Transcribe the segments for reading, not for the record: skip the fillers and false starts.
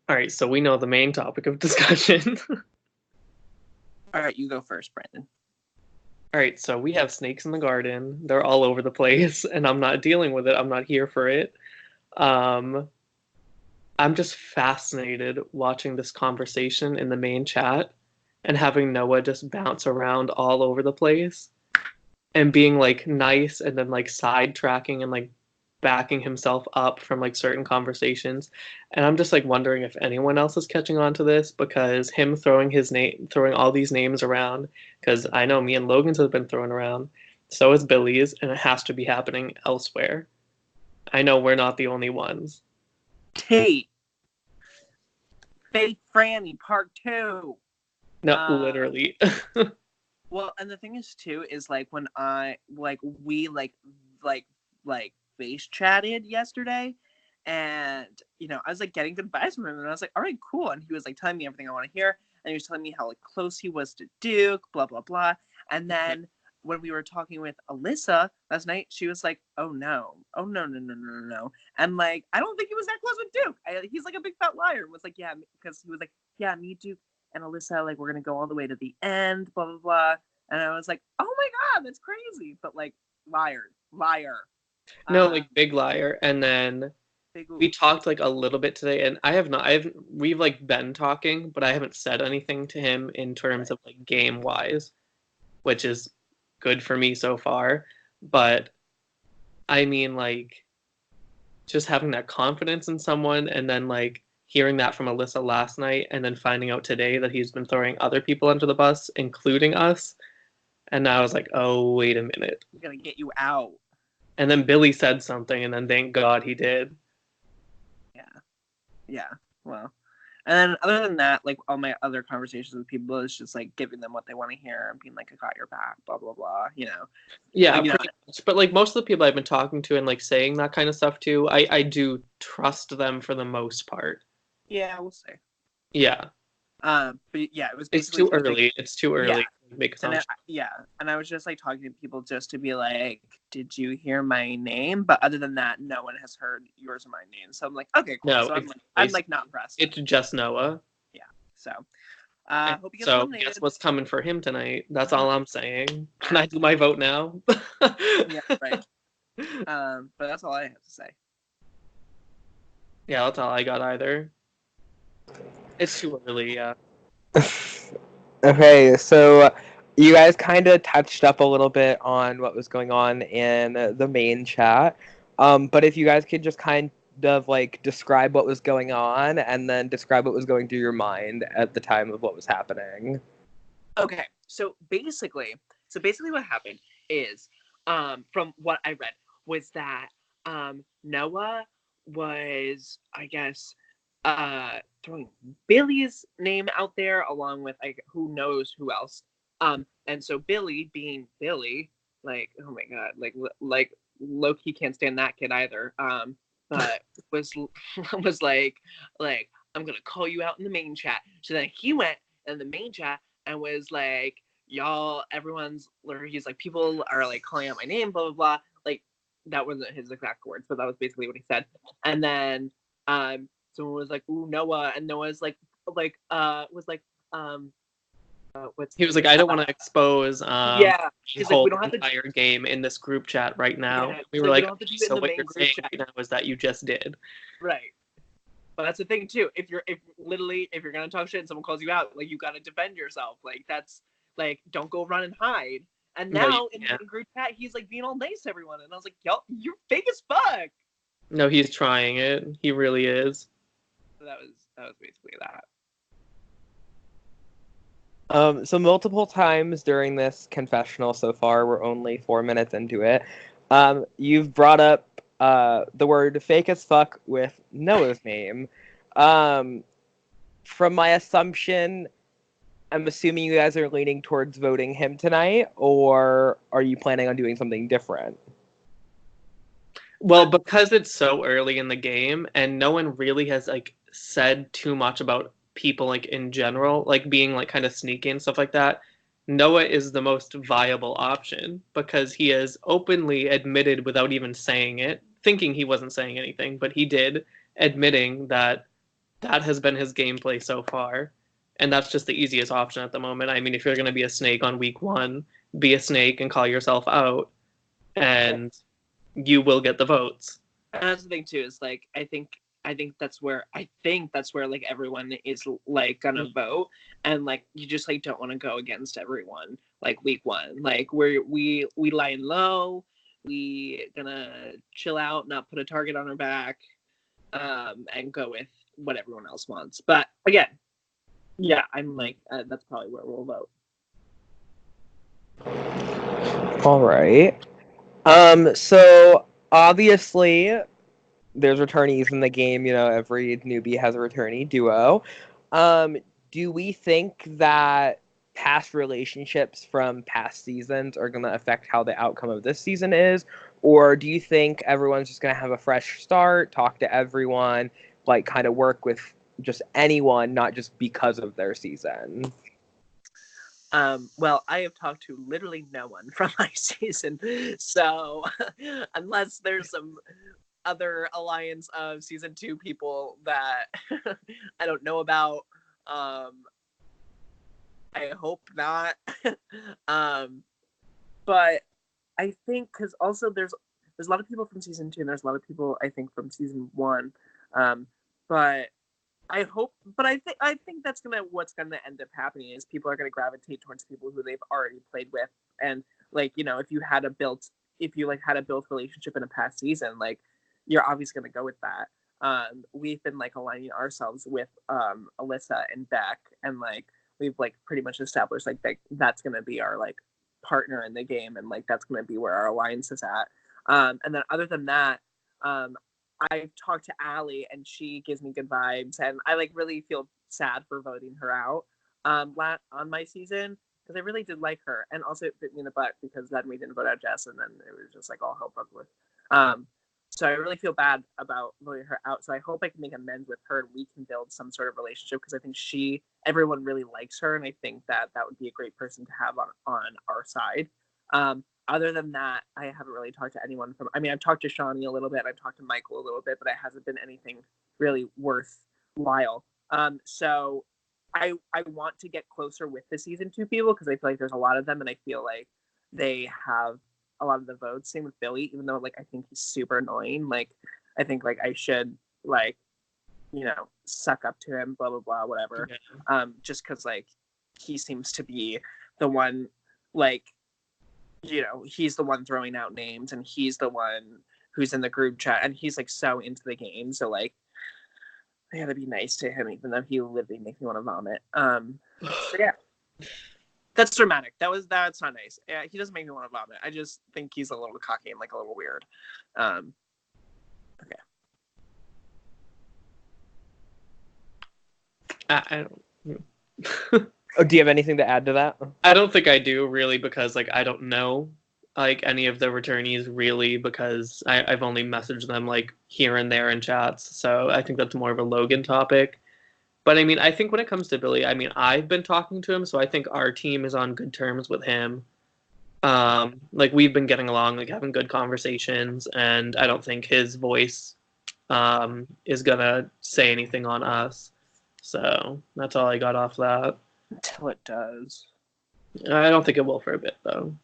All right, so we know the main topic of discussion. All right, you go first, Brandon. All right, so we have snakes in the garden. They're all over the place, and I'm not dealing with it. I'm not here for it. Um, I'm just fascinated watching this conversation in the main chat and having Noah just bounce around all over the place and being like nice and then like sidetracking and like backing himself up from like certain conversations. And I'm just like wondering if anyone else is catching on to this because him throwing all these names around, because I know me and Logan's have been thrown around, so is Billy's, and it has to be happening elsewhere. I know we're not the only ones. Tate. Fake Franny Part 2. No, literally. Well, and the thing is too is like when we face chatted yesterday, and I was like getting good advice from him, and I was like, all right, cool. And he was like telling me everything I want to hear, and he was telling me how like close he was to Duke, blah blah blah. And then when we were talking with Alyssa last night, she was like, oh no, no. And like, I don't think he was that close with Duke. He's like a big fat liar. And was like, yeah, because he was like, yeah, me, Duke, and Alyssa, like, we're gonna go all the way to the end, blah blah blah. And I was like, oh my god, that's crazy. But like, liar. No, like big liar. And then we talked like a little bit today, and we've like been talking, but I haven't said anything to him in terms of like game wise, which is good for me so far. But I mean, like, just having that confidence in someone, and then like hearing that from Alyssa last night, and then finding out today that he's been throwing other people under the bus, including us. And now I was like, oh, wait a minute. I'm gonna get you out. And then Billy said something, and then thank God he did. Yeah. Well, and then other than that, like all my other conversations with people is just like giving them what they want to hear and being like, I got your back, blah blah blah. Yeah, pretty much. But like most of the people I've been talking to and like saying that kind of stuff to, I do trust them for the most part. Yeah, we'll say. Yeah. But yeah, it was It's too early. It's too early to make assumptions. And I was just like talking to people just to be like, did you hear my name? But other than that, no one has heard yours or my name. So I'm like, okay, cool. No, so I'm like not impressed. It's just Noah. Yeah. So hope he gets so eliminated. Guess what's coming for him tonight? That's all I'm saying. Can I do my vote now? Yeah, right. But that's all I have to say. Yeah, that's all I got either. It's too early, yeah. Okay, so you guys kind of touched up a little bit on what was going on in the main chat. But if you guys could just kind of like describe what was going on and then describe what was going through your mind at the time of what was happening. Okay, so basically what happened is, from what I read, was that Noah was, I guess, throwing Billy's name out there along with like who knows who else. And so Billy, being Billy, like, oh my god, like Loki can't stand that kid either. But was like I'm gonna call you out in the main chat. So then he went in the main chat and was like, y'all, he's like, people are like calling out my name, blah blah blah. Like, that wasn't his exact words, but that was basically what he said. And then someone was like, ooh, Noah, and Noah's like was like he was like, I don't want to expose he's whole like, we don't have entire game in this group chat right now. Yeah, we were like, so what you're saying right now is that you just did. Right. But that's the thing too. If you're gonna talk shit and someone calls you out, like, you gotta defend yourself. Like, that's like, don't go run and hide. And now in group chat, he's like being all nice to everyone, and I was like, yo, you're fake as fuck. No, he's trying it. He really is. So that was basically that. So multiple times during this confessional so far, we're only 4 minutes into it, you've brought up the word fake as fuck with Noah's name. From my assumption, I'm assuming you guys are leaning towards voting him tonight, or are you planning on doing something different? Well, because it's so early in the game and no one really has like said too much about people like in general, like being like kind of sneaky and stuff like that, Noah is the most viable option because he has openly admitted without even saying it, thinking he wasn't saying anything, but he did, admitting that that has been his gameplay so far. And that's just the easiest option at the moment. I mean, if you're going to be a snake on week 1, be a snake and call yourself out, and you will get the votes. And that's the thing too, is like I think that's where like everyone is like gonna vote, and like you just like don't want to go against everyone like week 1. Like we lying low, we gonna chill out, not put a target on our back, and go with what everyone else wants. But again, yeah, I'm like that's probably where we'll vote. All right. So obviously there's returnees in the game. You know, every newbie has a returnee duo. Do we think that past relationships from past seasons are going to affect how the outcome of this season is? Or do you think everyone's just going to have a fresh start, talk to everyone, like kind of work with just anyone, not just because of their season? Well, I have talked to literally no one from my season, so unless there's some other alliance of season 2 people that I don't know about, I hope not. But I think because also there's a lot of people from season 2 and there's a lot of people I think from season 1, but I think that's what's gonna end up happening is people are gonna gravitate towards people who they've already played with, and like if you had a built relationship in a past season, like you're obviously gonna go with that. We've been like aligning ourselves with Alyssa and Beck, and like we've like pretty much established like that's gonna be our like partner in the game, and like that's gonna be where our alliance is at. And then other than that, I've talked to Allie and she gives me good vibes, and I like really feel sad for voting her out on my season because I really did like her, and also it bit me in the butt because then we didn't vote out Jess, and then it was just like all hell broke loose. So I really feel bad about voting her out. So I hope I can make amends with her and we can build some sort of relationship because I think everyone really likes her, and I think that would be a great person to have on our side. Other than that, I haven't really talked to anyone from. I mean, I've talked to Shawnee a little bit, I've talked to Michael a little bit, but it hasn't been anything really worthwhile. So I want to get closer with the season 2 people because I feel like there's a lot of them, and I feel like they have a lot of the votes. Same with Billy, even though like I think he's super annoying. Like I think like I should like suck up to him, blah blah blah, whatever. Yeah. Just because like he seems to be the one like. He's the one throwing out names, and he's the one who's in the group chat, and he's like so into the game. So like, I gotta be nice to him, even though he literally makes me want to vomit. So yeah, that's dramatic. That's not nice. Yeah, he doesn't make me want to vomit. I just think he's a little cocky and like a little weird. Okay. I don't. Oh, do you have anything to add to that? I don't think I do really because like I don't know like any of the returnees really because I've only messaged them like here and there in chats. So I think that's more of a Logan topic. But I mean, I think when it comes to Billy, I mean, I've been talking to him, so I think our team is on good terms with him. Like we've been getting along, like having good conversations, and I don't think his voice is gonna say anything on us. So that's all I got off that. Until it does. I don't think it will for a bit, though.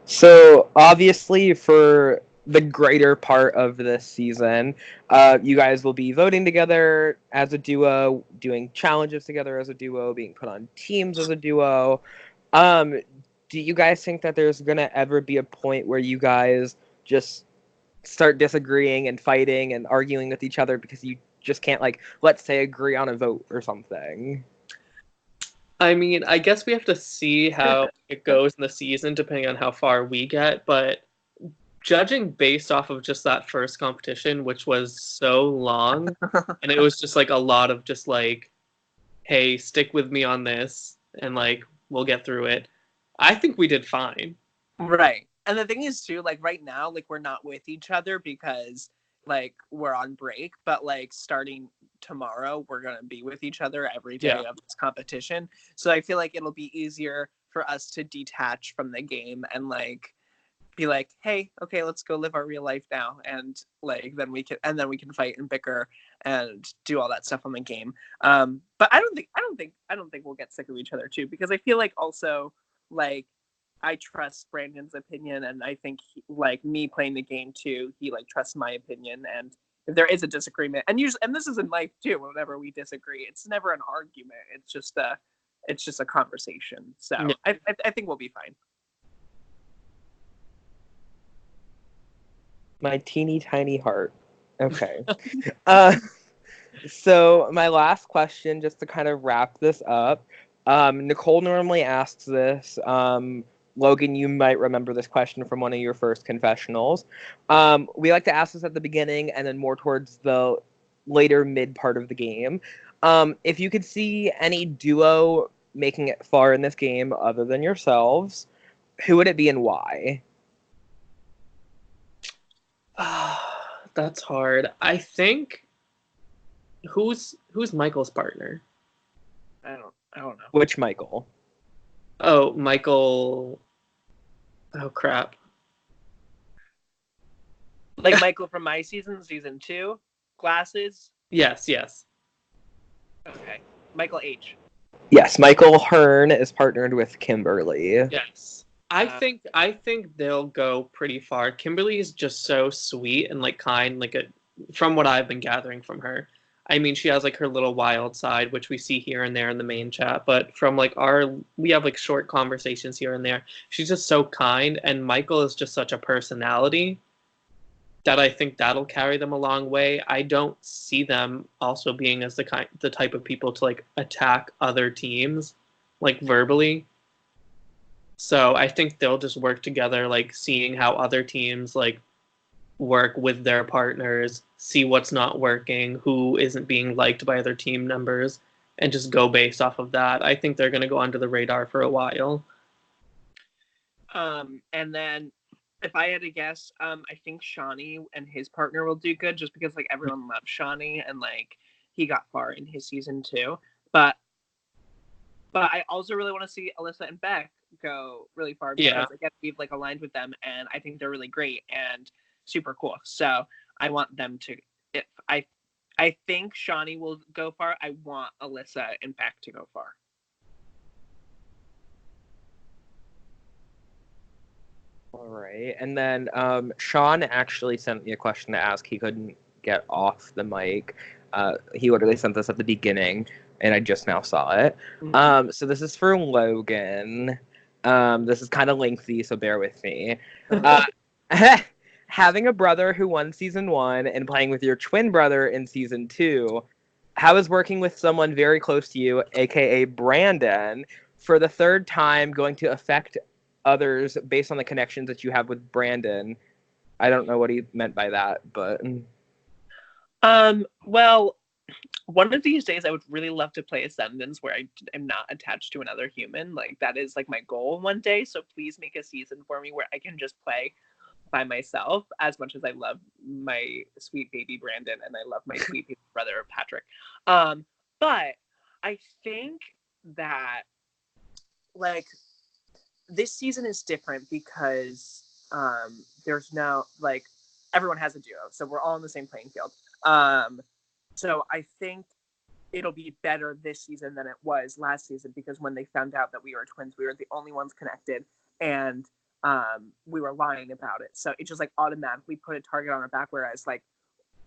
So, obviously, for the greater part of this season, you guys will be voting together as a duo, doing challenges together as a duo, being put on teams as a duo. Do you guys think that there's going to ever be a point where you guys just start disagreeing and fighting and arguing with each other because you just can't, like, let's say, agree on a vote or something? I mean, I guess we have to see how it goes in the season depending on how far we get, but judging based off of just that first competition, which was so long, and it was just like a lot of just like, hey, stick with me on this, and like, we'll get through it. I think we did fine. Right. And the thing is too, like right now, like we're not with each other because like we're on break, but like starting tomorrow, we're gonna be with each other every day of this competition. So I feel like it'll be easier for us to detach from the game and like be like, hey, okay, let's go live our real life now, and like then we can fight and bicker and do all that stuff on the game. But I don't think we'll get sick of each other too, because I feel like also like I trust Brandon's opinion, and I think like me playing the game too, he like trusts my opinion, and if there is a disagreement, and usually, and this is in life too, whenever we disagree, it's never an argument. It's just a conversation. So Yeah. I think we'll be fine. My teeny tiny heart. Okay. uh, so my last question, just to kind of wrap this up. Nicole normally asks this. Logan, you might remember this question from one of your first confessionals. We like to ask this at the beginning and then more towards the later mid part of the game. If you could see any duo making it far in this game other than yourselves, who would it be and why? That's hard. I think who's Michael's partner? I don't know. Which Michael? Oh, Michael. Oh crap. Like Michael from my season 2, glasses. Yes. Okay, Michael H. Yes, Michael Hearn is partnered with Kimberly. Yes. I think they'll go pretty far. Kimberly is just so sweet and like kind, from what I've been gathering from her. I mean, she has like her little wild side, which we see here and there in the main chat, but from like we have like short conversations here and there. She's just so kind, and Michael is just such a personality that I think that'll carry them a long way. I don't see them also being as the type of people to like attack other teams like verbally. So I think they'll just work together, like seeing how other teams like work with their partners, see what's not working, who isn't being liked by other team members, and just go based off of that. I think they're going to go under the radar for a while. And then if I had to guess, I think Shawnee and his partner will do good, just because like everyone loves Shawnee and like he got far in his season 2. But I also really want to see Alyssa and Beck go really far, because again, we've like aligned with them, and I think they're really great and super cool. So I want them to. If I think Shawnee will go far, I want Alyssa and Beck to go far. All right. And then Sean actually sent me a question to ask. He couldn't get off the mic. He literally sent this at the beginning, and I just now saw it. Mm-hmm. So this is for Logan. This is kind of lengthy, so bear with me. Having a brother who won season 1 and playing with your twin brother in season 2, how is working with someone very close to you, aka Brandon, for the third time going to affect others based on the connections that you have with Brandon? I don't know what he meant by that, but Well, one of these days I would really love to play Ascendants where I am not attached to another human. Like that is like my goal one day. So please make a season for me where I can just play by myself, as much as I love my sweet baby Brandon and I love my sweet baby brother Patrick. But I think that like this season is different because there's no like everyone has a duo, so we're all on the same playing field. So I think it'll be better this season than it was last season, because when they found out that we were twins, we were the only ones connected, and we were lying about it. So it just like automatically put a target on our back. Whereas like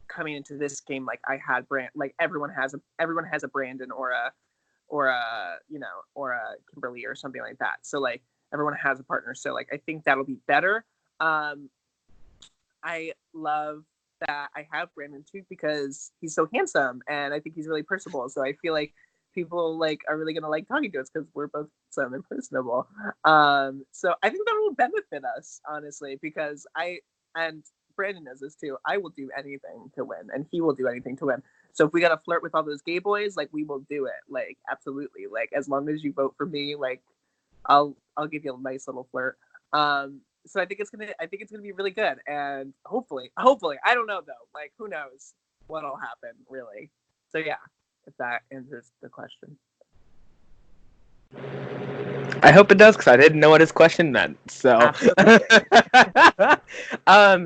coming into this game, like I had like everyone has a Brandon or a Kimberly or something like that. So like everyone has a partner. So like I think that'll be better. I love that I have Brandon too, because he's so handsome and I think he's really personable. So I feel like people like are really gonna like talking to us because we're both handsome and personable. So I think that will benefit us, honestly, because and Brandon knows this too. I will do anything to win, and he will do anything to win. So if we gotta flirt with all those gay boys, like we will do it. Like absolutely. Like as long as you vote for me, like I'll give you a nice little flirt. So I think it's gonna be really good, and hopefully, I don't know though. Like who knows what'll happen, really. So yeah, if that answers the question. I hope it does, because I didn't know what his question meant. So,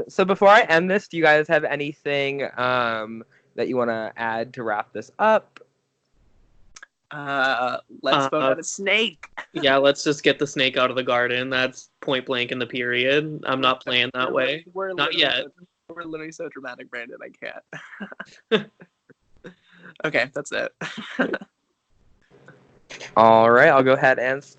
so before I end this, do you guys have anything that you want to add to wrap this up? Let's vote on a snake. Yeah, let's just get the snake out of the garden. That's point blank in the period. I'm not playing that way. We're Not yet. We're literally so dramatic, Brandon. I can't. Okay, that's it. All right, I'll go ahead and